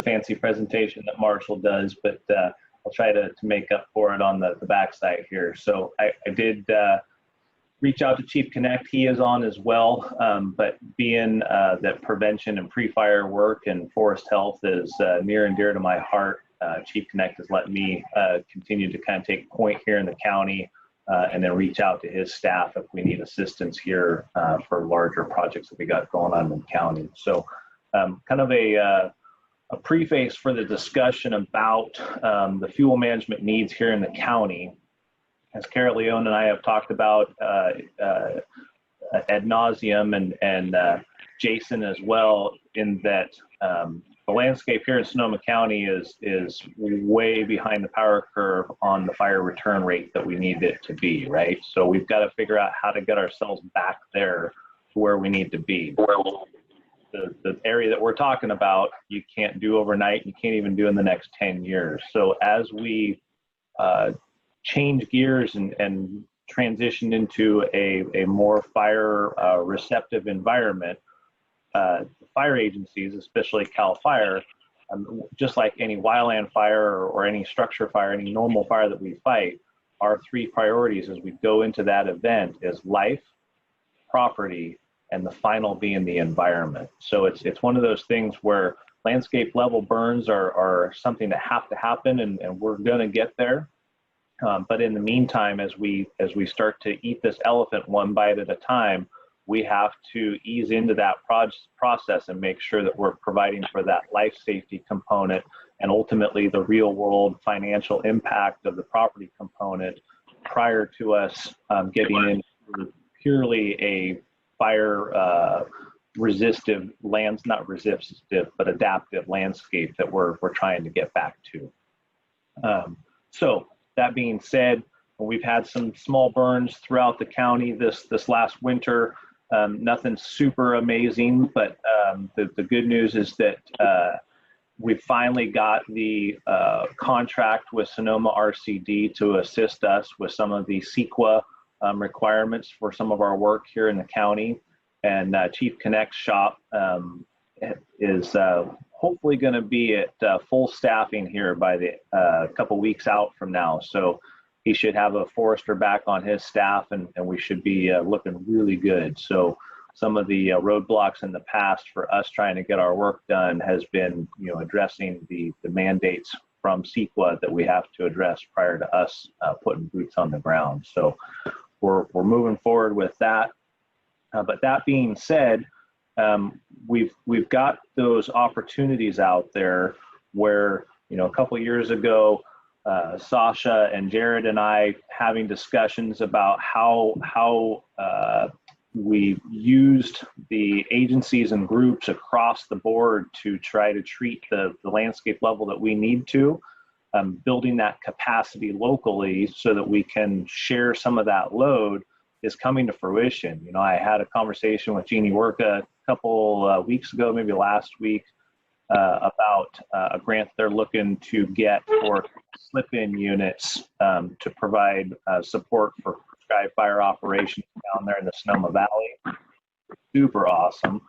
Fancy presentation that Marshall does, but I'll try to make up for it on the backside here. So I did reach out to Chief Connect. He is on as well, but being that prevention and pre-fire work and forest health is near and dear to my heart, Chief Connect has let me continue to kind of take point here in the county and then reach out to his staff if we need assistance here for larger projects that we got going on in the county. So kind of a preface for the discussion about the fuel management needs here in the county. As Kara Leone and I have talked about ad nauseum, and Jason as well, in that the landscape here in Sonoma County is way behind the power curve on the fire return rate that we need it to be, right? So we've got to figure out how to get ourselves back there to where we need to be. The area that we're talking about, you can't do overnight, you can't even do in the next 10 years. So as we change gears and transition into a more fire receptive environment, fire agencies, especially CAL FIRE, just like any wildland fire or any structure fire, any normal fire that we fight, our three priorities as we go into that event is life, property, and the final being the environment. So it's one of those things where landscape level burns are something that have to happen, and we're going to get there. But in the meantime, as we start to eat this elephant one bite at a time, we have to ease into that process and make sure that we're providing for that life safety component and ultimately the real world financial impact of the property component prior to us getting into purely a fire resistive not resistive, but adaptive landscape that we're trying to get back to. So that being said, we've had some small burns throughout the county this last winter. Nothing super amazing, but the good news is that we finally got the contract with Sonoma RCD to assist us with some of the CEQA requirements for some of our work here in the county. And Chief Connect's shop is hopefully going to be at full staffing here by the couple weeks out from now. So he should have a forester back on his staff, and we should be looking really good. So some of the roadblocks in the past for us trying to get our work done has been, addressing the mandates from CEQA that we have to address prior to us putting boots on the ground. So we're moving forward with that. But that being said, we've got those opportunities out there where, a couple of years ago, Sasha and Jared and I having discussions about how we used the agencies and groups across the board to try to treat the landscape level that we need to, building that capacity locally so that we can share some of that load is coming to fruition. I had a conversation with Jeannie Worka a couple weeks ago, maybe last week, about a grant they're looking to get for slip-in units to provide support for prescribed fire operations down there in the Sonoma Valley. Super awesome.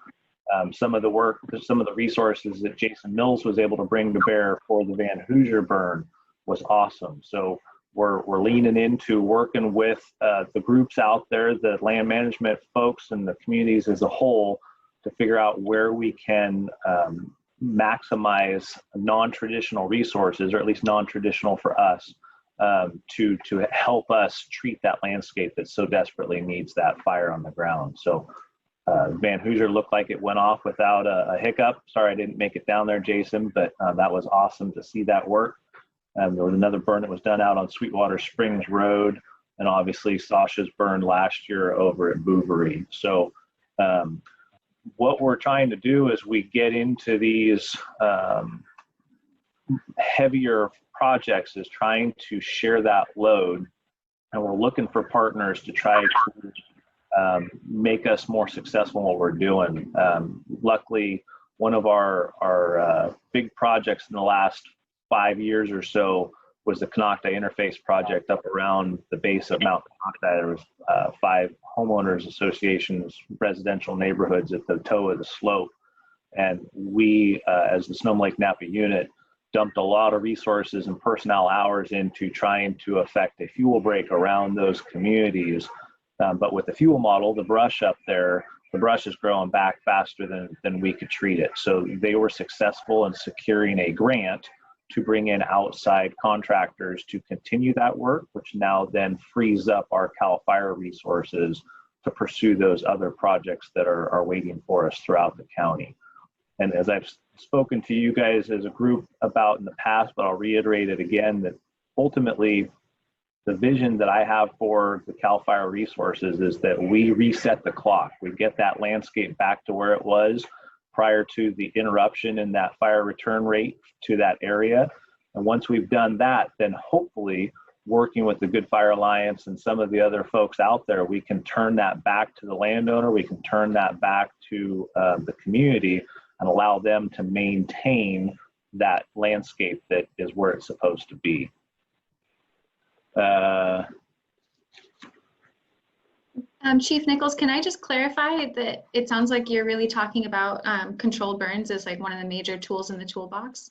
Some of the resources that Jason Mills was able to bring to bear for the Van Hoosier burn was awesome. So we're leaning into working with the groups out there, the land management folks and the communities as a whole, to figure out where we can maximize non-traditional resources, or at least non-traditional for us, to help us treat that landscape that so desperately needs that fire on the ground. So Van Hoosier looked like it went off without a hiccup. Sorry I didn't make it down there, Jason, but that was awesome to see that work. There was another burn that was done out on Sweetwater Springs Road, and obviously Sasha's burn last year over at Bouverie. So what we're trying to do as we get into these heavier projects is trying to share that load, and we're looking for partners to try to make us more successful in what we're doing. Luckily, one of our big projects in the last 5 years or so was the Nocti interface project up around the base of Mount Nocti. There was 5 homeowners associations, residential neighborhoods at the toe of the slope. And we, as the Sonoma-Lake-Napa unit, dumped a lot of resources and personnel hours into trying to effect a fuel break around those communities. But with the fuel model, the brush up there, the brush is growing back faster than we could treat it. So they were successful in securing a grant to bring in outside contractors to continue that work, which now then frees up our CAL FIRE resources to pursue those other projects that are waiting for us throughout the county. And as I've spoken to you guys as a group about in the past, but I'll reiterate it again, that ultimately the vision that I have for the CAL FIRE resources is that we reset the clock. We get that landscape back to where it was prior to the interruption in that fire return rate to that area. And once we've done that, then hopefully working with the Good Fire Alliance and some of the other folks out there, we can turn that back to the landowner, we can turn that back to the community and allow them to maintain that landscape that is where it's supposed to be. Chief Nicholls, can I just clarify that it sounds like you're really talking about controlled burns as like one of the major tools in the toolbox?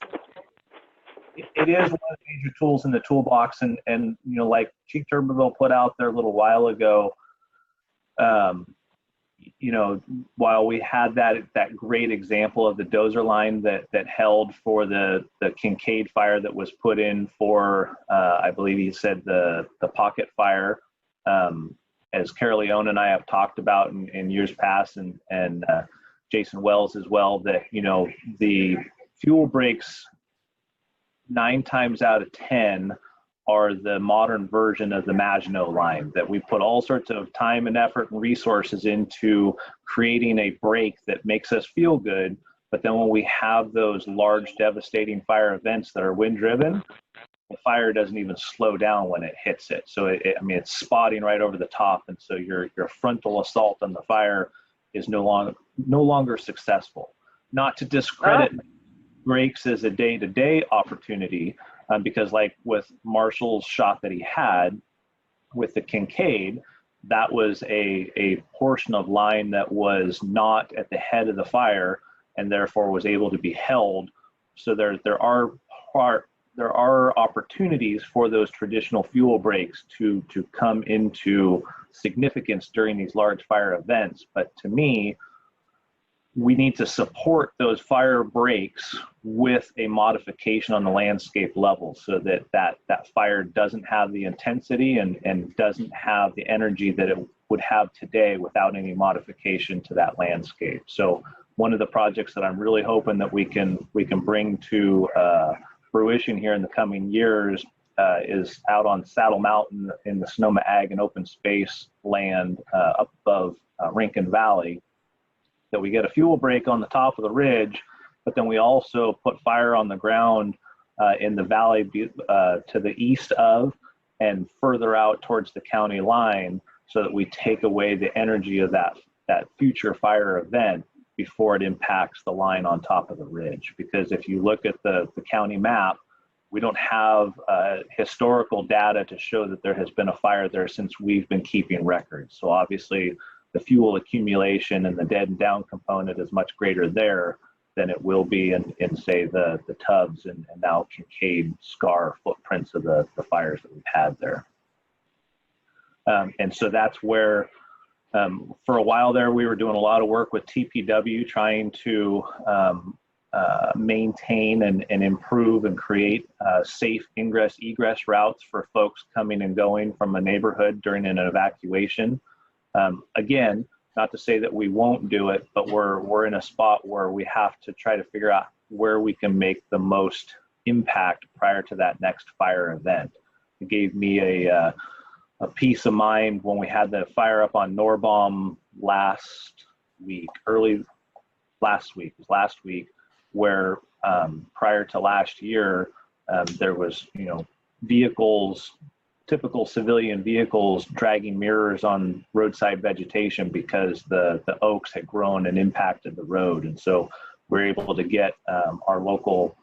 It is one of the major tools in the toolbox, and you know, like Chief Tuberville put out there a little while ago, you know, while we had that great example of the dozer line that held for the Kincaid fire that was put in for, I believe he said the pocket fire, as Carol Leone and I have talked about in years past, and Jason Wells as well, that, you know, the fuel breaks 9 times out of 10 are the modern version of the Maginot line, that we put all sorts of time and effort and resources into creating a break that makes us feel good. But then when we have those large devastating fire events that are wind driven, the fire doesn't even slow down when it hits it. So I mean, it's spotting right over the top. And so your frontal assault on the fire is no longer successful. Not to discredit breaks as a day-to-day opportunity, because like with Marshall's shot that he had with the Kincaid, that was a portion of line that was not at the head of the fire and therefore was able to be held. So there are opportunities for those traditional fuel breaks to come into significance during these large fire events. But to me, we need to support those fire breaks with a modification on the landscape level so that fire doesn't have the intensity and doesn't have the energy that it would have today without any modification to that landscape. So one of the projects that I'm really hoping that we can bring to fruition here in the coming years is out on Saddle Mountain in the Sonoma Ag and Open Space land up above Rincon Valley, that we get a fuel break on the top of the ridge, but then we also put fire on the ground in the valley to the east of and further out towards the county line, so that we take away the energy of that future fire event before it impacts the line on top of the ridge. Because if you look at the county map, we don't have historical data to show that there has been a fire there since we've been keeping records. So obviously the fuel accumulation and the dead and down component is much greater there than it will be in say the Tubbs and now Kincaid scar footprints of the fires that we've had there. And so that's where for a while there we were doing a lot of work with TPW trying to maintain and improve and create safe ingress egress routes for folks coming and going from a neighborhood during an evacuation. Again, not to say that we won't do it, but we're in a spot where we have to try to figure out where we can make the most impact prior to that next fire event. It gave me a peace of mind when we had the fire up on Norbaum last week, where prior to last year, there was, you know, vehicles, typical civilian vehicles dragging mirrors on roadside vegetation because the oaks had grown and impacted the road. And so we're able to get our local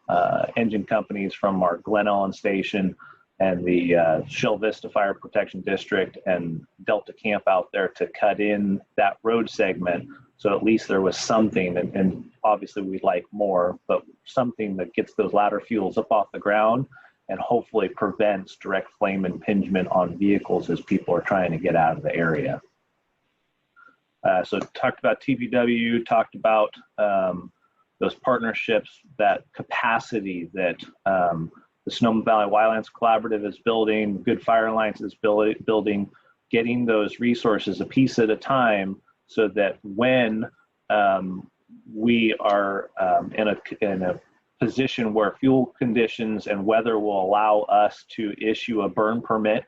engine companies from our Glen Ellen station and the Shell Vista Fire Protection District and Delta Camp out there to cut in that road segment. So at least there was something, and obviously we'd like more, but something that gets those ladder fuels up off the ground and hopefully prevents direct flame impingement on vehicles as people are trying to get out of the area. So talked about TVW, talked about those partnerships, that capacity that the Sonoma Valley Wildlands Collaborative is building, Good Fire Alliance is building, getting those resources a piece at a time so that when we are in a position where fuel conditions and weather will allow us to issue a burn permit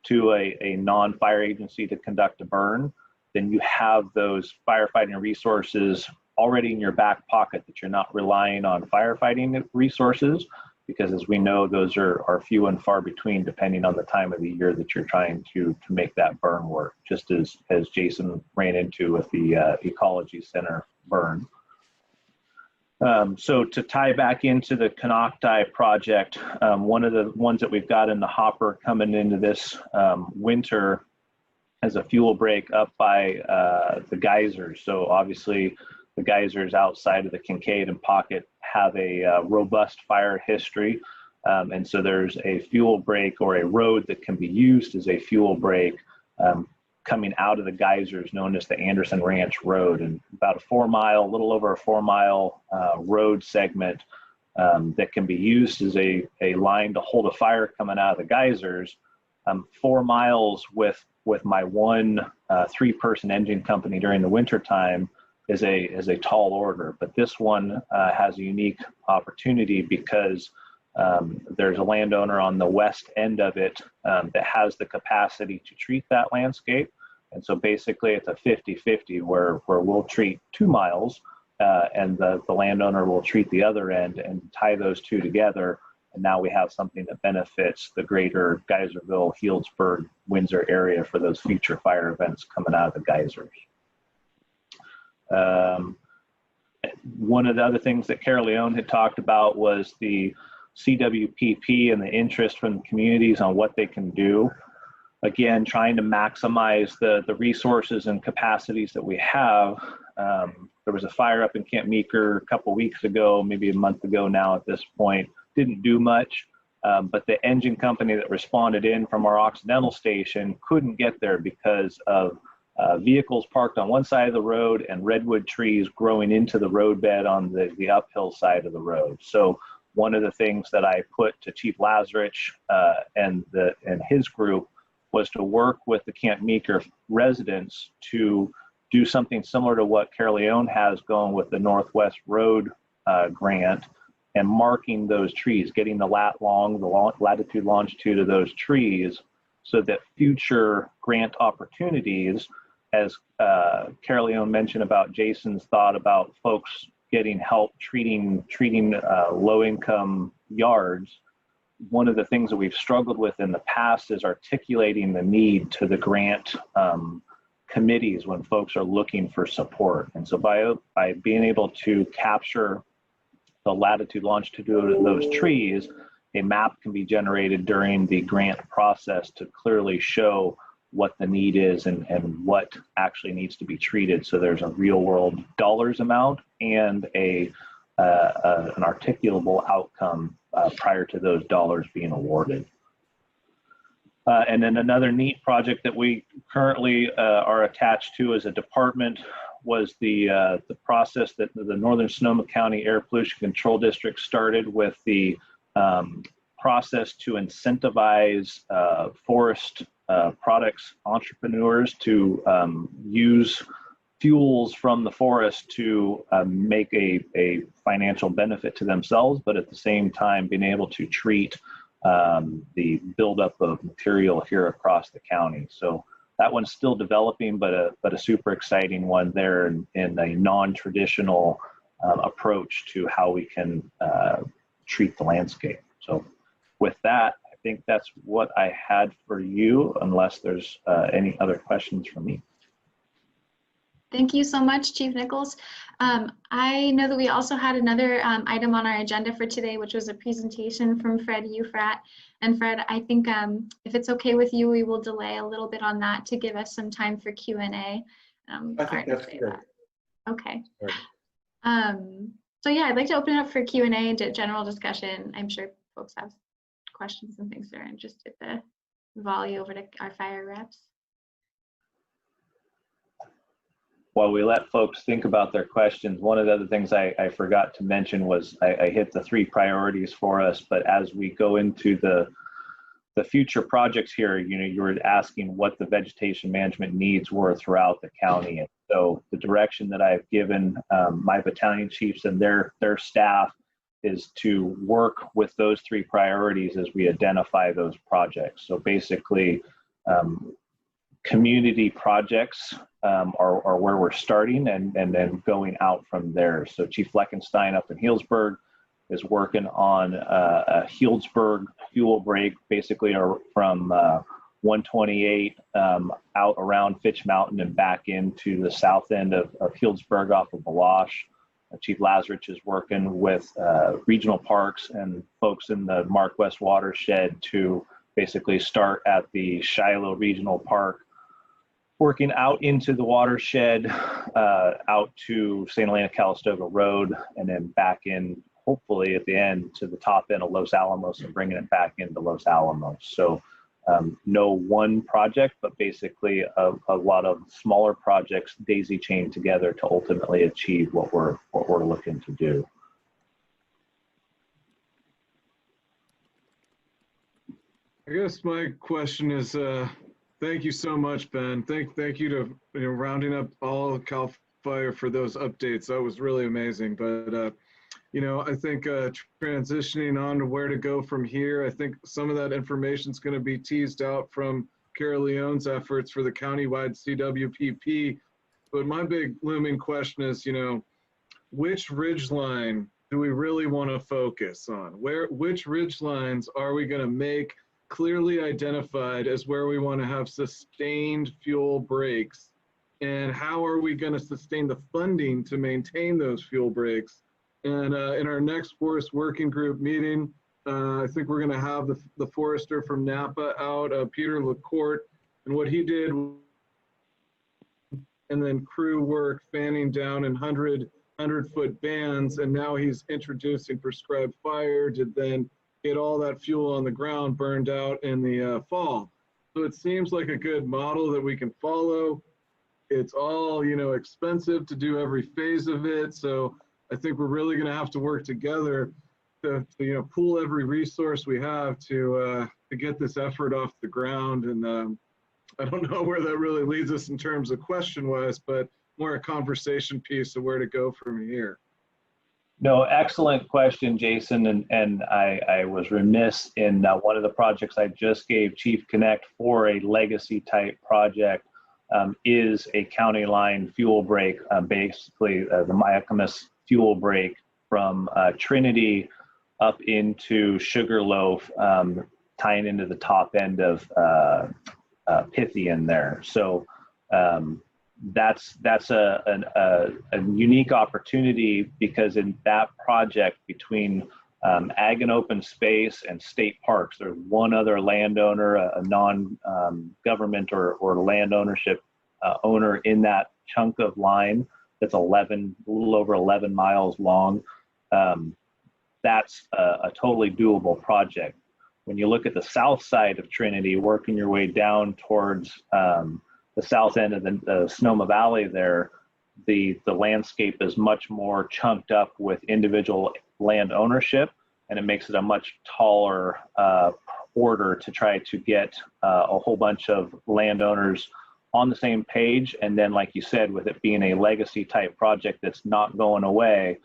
to a non-fire agency to conduct a burn, then you have those firefighting resources already in your back pocket, that you're not relying on firefighting resources, because as we know, those are few and far between depending on the time of the year that you're trying to make that burn work, just as Jason ran into with the Ecology Center burn. So to tie back into the Nocti project, one of the ones that we've got in the hopper coming into this winter as a fuel break up by the geysers. So obviously the geysers outside of the Kincaid and Pocket have a robust fire history. And so there's a fuel break or a road that can be used as a fuel break coming out of the geysers, known as the Anderson Ranch Road, and about a a little over a 4 mile road segment that can be used as a line to hold a fire coming out of the geysers. 4 miles with my one 3-person engine company during the winter time is a tall order, but this one has a unique opportunity because there's a landowner on the west end of it that has the capacity to treat that landscape. And so basically it's a 50-50 where we'll treat 2 miles and the landowner will treat the other end and tie those two together. And now we have something that benefits the greater Geyserville, Healdsburg, Windsor area for those future fire events coming out of the geysers. One of the other things that Carol Leone had talked about was the CWPP and the interest from the communities on what they can do. Again, trying to maximize the resources and capacities that we have. There was a fire up in Camp Meeker a couple weeks ago, maybe a month ago now at this point. Didn't do much, but the engine company that responded in from our Occidental station couldn't get there because of vehicles parked on one side of the road and redwood trees growing into the roadbed on the uphill side of the road. So one of the things that I put to Chief Lazarich and his group was to work with the Camp Meeker residents to do something similar to what Carol Leone has going with the Northwest Road grant, and marking those trees, getting the latitude, longitude of those trees, so that future grant opportunities, as Carol Leone mentioned about Jason's thought about folks getting help treating low-income yards. One of the things that we've struggled with in the past is articulating the need to the grant committees when folks are looking for support. And so by being able to capture the latitude, longitude of those trees, a map can be generated during the grant process to clearly show what the need is and what actually needs to be treated. So there's a real world dollars amount and an articulable outcome prior to those dollars being awarded. And then another neat project that we currently are attached to as a department was the process that the Northern Sonoma County Air Pollution Control District started with the process to incentivize forest products entrepreneurs to use fuels from the forest to make a financial benefit to themselves, but at the same time being able to treat the buildup of material here across the county. So that one's still developing, but a super exciting one there in a non-traditional approach to how we can treat the landscape. So with that, I think that's what I had for you, unless there's any other questions from me. Thank you so much, Chief Nicholls. I know that we also had another item on our agenda for today, which was a presentation from Fred Ufrat. And Fred, I think if it's okay with you, we will delay a little bit on that to give us some time for Q&A. I think that's good. Okay. Right. So yeah, I'd like to open it up for Q&A and general discussion. I'm sure folks have questions and things they're interested to volley over to our fire reps. While we let folks think about their questions, one of the other things I forgot to mention was I hit the 3 priorities for us, but as we go into the future projects here, you were asking what the vegetation management needs were throughout the county. And so the direction that I've given my battalion chiefs and their staff is to work with those 3 priorities as we identify those projects. So basically, community projects are where we're starting and then going out from there. So Chief Fleckenstein up in Healdsburg is working on a Healdsburg fuel break, basically from 128 out around Fitch Mountain and back into the south end of Healdsburg off of Balash. Chief Lazarich is working with regional parks and folks in the Mark West watershed to basically start at the Shiloh Regional Park, working out into the watershed, out to St. Helena Calistoga Road, and then back in, hopefully at the end, to the top end of Los Alamos and bringing it back into Los Alamos. So no one project, but basically a lot of smaller projects daisy chained together to ultimately achieve what we're looking to do. I guess my question is, thank you so much, Ben. Thank you to rounding up all of CAL FIRE for those updates. That was really amazing. But I think transitioning on to where to go from here, I think some of that information is going to be teased out from Carol Leone's efforts for the countywide CWPP. But my big looming question is, which ridge line do we really want to focus on? Which ridge lines are we going to make clearly identified as where we want to have sustained fuel breaks? And how are we going to sustain the funding to maintain those fuel breaks? And in our next forest working group meeting, I think we're going to have the forester from Napa out, Peter LaCourte, and what he did, and then crew work fanning down in 100-foot bands. And now he's introducing prescribed fire to then get all that fuel on the ground burned out in the fall. So it seems like a good model that we can follow. It's all, expensive to do every phase of it. So I think we're really going to have to work together to pool every resource we have to get this effort off the ground. And I don't know where that really leads us in terms of question-wise, but more a conversation piece of where to go from here. No, excellent question, Jason. And I was remiss in one of the projects I just gave Chief Connect for a legacy type project is a county line fuel break, basically the Miacamas fuel break from Trinity up into Sugarloaf, tying into the top end of Pythian there. So that's a unique opportunity, because in that project between ag and open space and state parks, there's one other landowner, a non-government or land ownership owner in that chunk of line that's a little over 11 miles long. That's a totally doable project. When you look at the south side of Trinity, working your way down towards the south end of the Sonoma Valley there, the landscape is much more chunked up with individual land ownership, and it makes it a much taller order to try to get a whole bunch of landowners on the same page. And then, like you said, with it being a legacy type project that's not going away,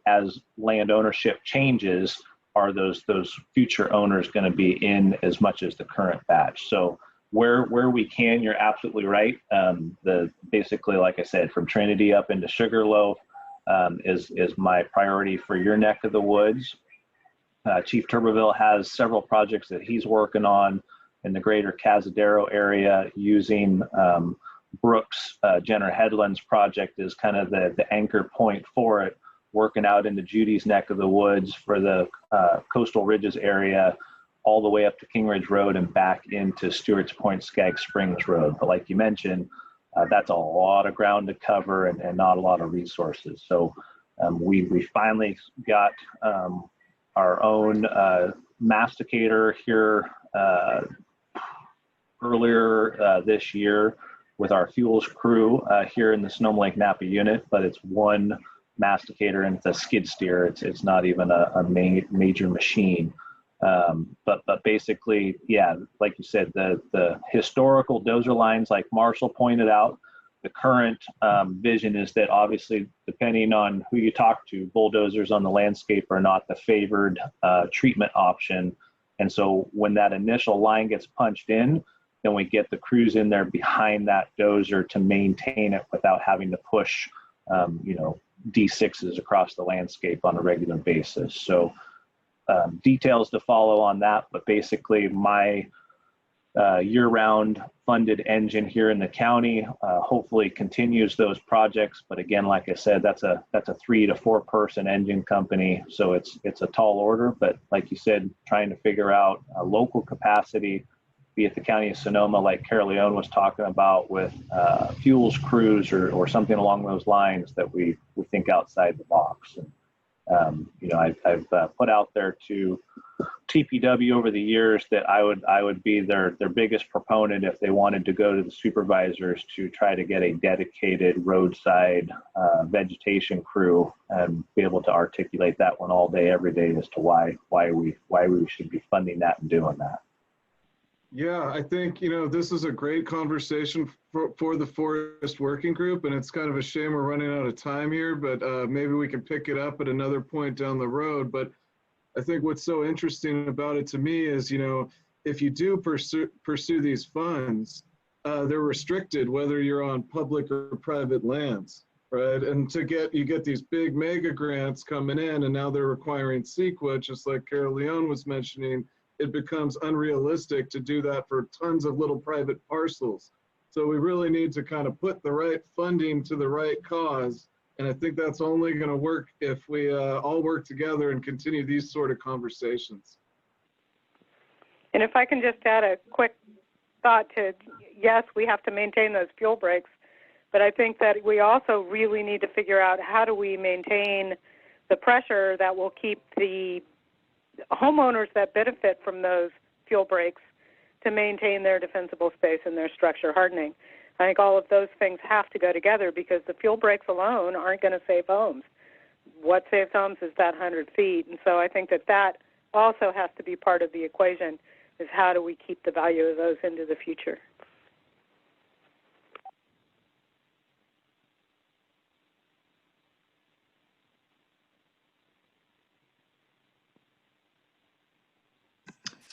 as land ownership changes, are those future owners going to be in as much as the current batch? So where we can, you're absolutely right. Basically, like I said, from Trinity up into Sugarloaf is my priority for your neck of the woods. Chief Tuberville has several projects that he's working on in the greater Cazadero area using Brooks Jenner Headlands project is kind of the anchor point for it, working out into Judy's neck of the woods for the Coastal Ridges area, all the way up to King Ridge Road and back into Stewart's Point, Skaggs Springs Road. But like you mentioned, that's a lot of ground to cover and not a lot of resources. So we finally got our own masticator here earlier this year with our fuels crew here in the Sonoma-Lake-Napa unit, but it's one masticator and it's a skid steer. It's not even a major machine. But basically, yeah, like you said, the historical dozer lines, like Marshall pointed out, the current vision is that obviously, depending on who you talk to, bulldozers on the landscape are not the favored treatment option. And so when that initial line gets punched in, then we get the crews in there behind that dozer to maintain it without having to push, D6s across the landscape on a regular basis. So details to follow on that, but basically my year-round funded engine here in the county hopefully continues those projects. But again, like I said, that's a 3 to 4 person engine company, so it's a tall order. But like you said, trying to figure out a local capacity, be it the county of Sonoma, like Carol Leone was talking about, with fuels crews or something along those lines, that we think outside the box. And I've put out there to TPW over the years that I would be their biggest proponent if they wanted to go to the supervisors to try to get a dedicated roadside vegetation crew and be able to articulate that one all day, every day, as to why we should be funding that and doing that. Yeah, I think, this is a great conversation for the Forest Working Group, and it's kind of a shame we're running out of time here, but maybe we can pick it up at another point down the road. But I think what's so interesting about it to me is, if you do pursue these funds, they're restricted whether you're on public or private lands, right? And you get these big mega grants coming in, and now they're requiring CEQA, just like Carol Leone was mentioning. It becomes unrealistic to do that for tons of little private parcels. So we really need to kind of put the right funding to the right cause. And I think that's only going to work if we all work together and continue these sort of conversations. And if I can just add a quick thought to, yes, we have to maintain those fuel breaks, but I think that we also really need to figure out how do we maintain the pressure that will keep the homeowners that benefit from those fuel breaks to maintain their defensible space and their structure hardening. I think all of those things have to go together, because the fuel breaks alone aren't going to save homes. What saves homes is that 100 feet. And so I think that also has to be part of the equation, is how do we keep the value of those into the future.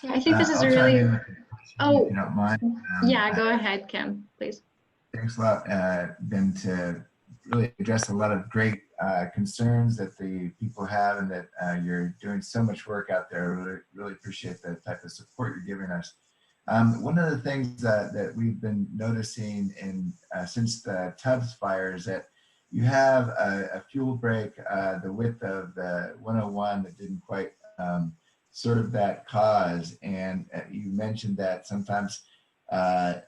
Yeah, I think this is I'll a really, chime in, if you don't mind. Yeah, go ahead, Kim, please. Thanks a lot, Ben, to really address a lot of great concerns that the people have, and that you're doing so much work out there. Really, really appreciate the type of support you're giving us. One of the things that we've been noticing since the Tubbs fire is that you have a fuel break the width of the 101 that didn't quite sort of that cause. And you mentioned that sometimes a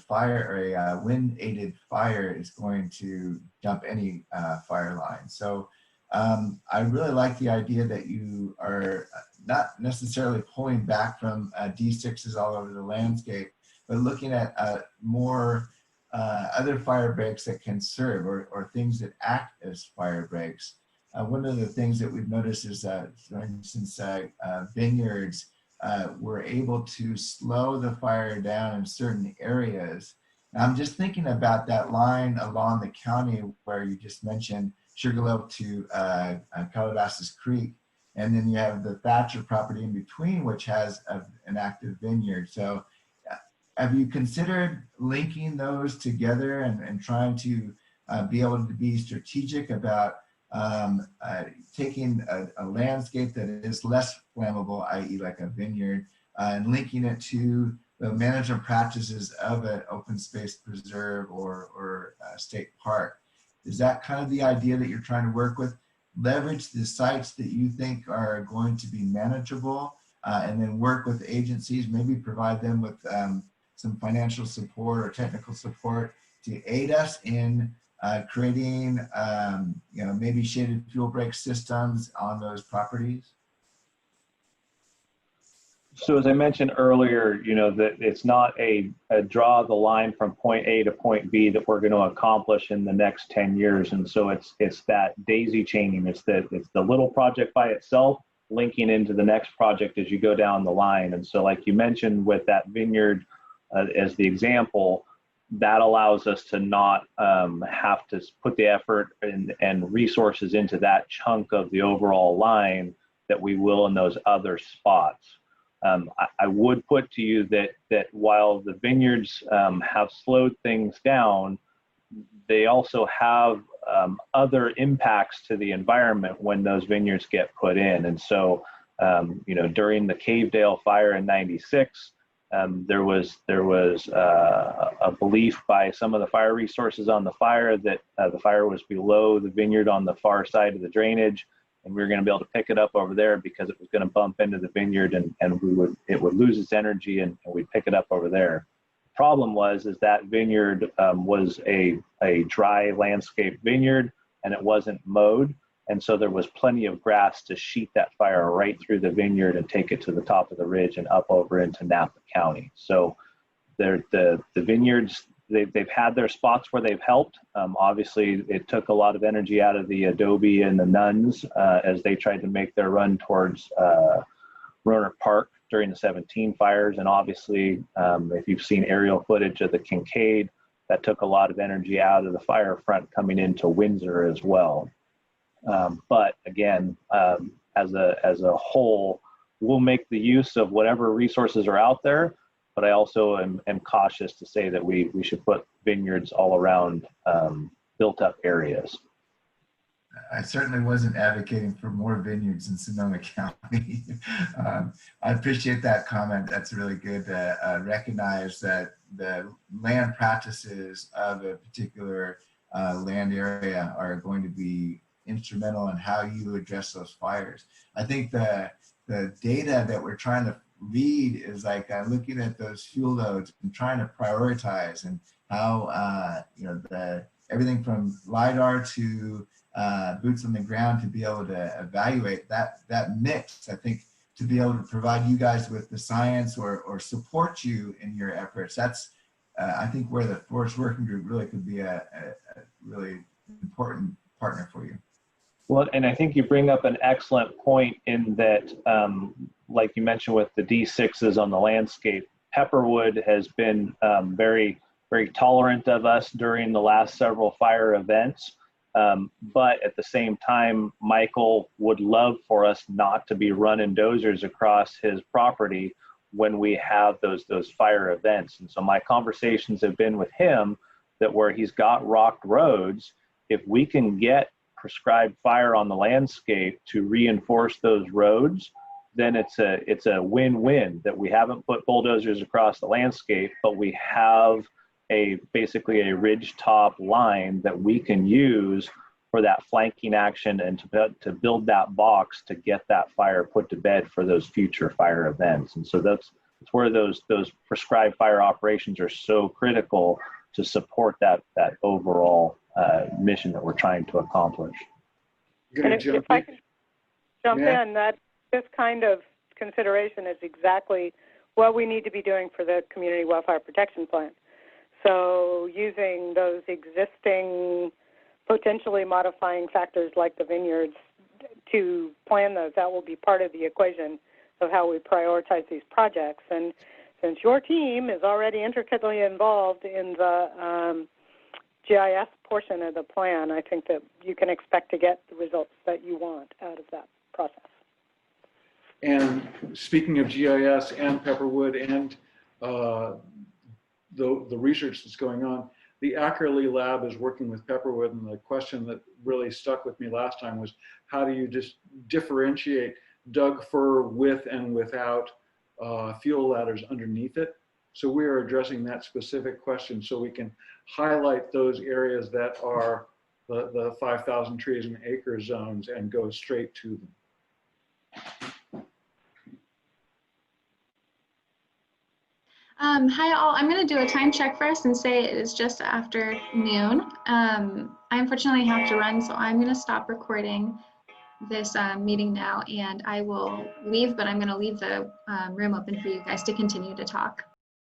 fire or a wind-aided fire is going to dump any fire line. So I really like the idea that you are not necessarily pulling back from D6s all over the landscape, but looking at more other fire breaks that can serve, or things that act as fire breaks. One of the things that we've noticed is that, for instance, vineyards were able to slow the fire down in certain areas. Now, I'm just thinking about that line along the county where you just mentioned Sugarloaf to Calabasas Creek, and then you have the Thatcher property in between, which has an active vineyard. So have you considered linking those together and trying to be able to be strategic about taking a landscape that is less flammable, i.e. like a vineyard, and linking it to the management practices of an open space preserve or state park. Is that kind of the idea that you're trying to work with? Leverage the sites that you think are going to be manageable, and then work with agencies, maybe provide them with some financial support or technical support to aid us in creating, maybe shaded fuel break systems on those properties? So as I mentioned earlier, that it's not a draw the line from point A to point B that we're going to accomplish in the next 10 years. And so it's that daisy chaining. It's the little project by itself linking into the next project as you go down the line. And so like you mentioned with that vineyard as the example, that allows us to not have to put the effort and resources into that chunk of the overall line that we will in those other spots. I would put to you that while the vineyards have slowed things down, they also have other impacts to the environment when those vineyards get put in. And so, during the Cavedale fire in '96, there was a belief by some of the fire resources on the fire that the fire was below the vineyard on the far side of the drainage, and we were going to be able to pick it up over there because it was going to bump into the vineyard and it would lose its energy and we'd pick it up over there. The problem is that vineyard was a dry landscape vineyard and it wasn't mowed. And so there was plenty of grass to sheet that fire right through the vineyard and take it to the top of the ridge and up over into Napa County. So the vineyards, they've had their spots where they've helped. Obviously, it took a lot of energy out of the Adobe and the Nuns as they tried to make their run towards Rohnert Park during the 17 fires. And obviously, if you've seen aerial footage of the Kincaid, that took a lot of energy out of the fire front coming into Windsor as well. But again, as a whole, we'll make the use of whatever resources are out there. But I also am cautious to say that we should put vineyards all around built up areas. I certainly wasn't advocating for more vineyards in Sonoma County. I appreciate that comment. That's really good to recognize that the land practices of a particular land area are going to be instrumental in how you address those fires. I think the data that we're trying to read is like looking at those fuel loads and trying to prioritize, and how everything from LiDAR to boots on the ground to be able to evaluate that mix. I think to be able to provide you guys with the science or support you in your efforts. That's I think where the Forest Working Group really could be a really important partner for you. Well, and I think you bring up an excellent point in that, like you mentioned with the D6s on the landscape, Pepperwood has been very, very tolerant of us during the last several fire events. But at the same time, Michael would love for us not to be running dozers across his property when we have those fire events. And so my conversations have been with him that where he's got rocked roads, if we can get prescribed fire on the landscape to reinforce those roads, then it's a win-win that we haven't put bulldozers across the landscape, but we have basically a ridge top line that we can use for that flanking action and to build that box to get that fire put to bed for those future fire events. And so that's where those prescribed fire operations are so critical to support that overall mission that we're trying to accomplish. And if I can jump in, that this kind of consideration is exactly what we need to be doing for the Community Wildfire Protection Plan. So using those existing potentially modifying factors like the vineyards to plan those, that will be part of the equation of how we prioritize these projects. And since your team is already intricately involved in the GIS portion of the plan, I think that you can expect to get the results that you want out of that process. And speaking of GIS and Pepperwood and the research that's going on, the Ackerley lab is working with Pepperwood, and the question that really stuck with me last time was, how do you just differentiate dug fir with and without fuel ladders underneath it? So we are addressing that specific question so we can highlight those areas that are the 5,000 trees and acre zones and go straight to them. Hi all, I'm going to do a time check for us and say it is just after noon. I unfortunately have to run, so I'm going to stop recording this meeting now, and I will leave, but I'm going to leave the room open for you guys to continue to talk.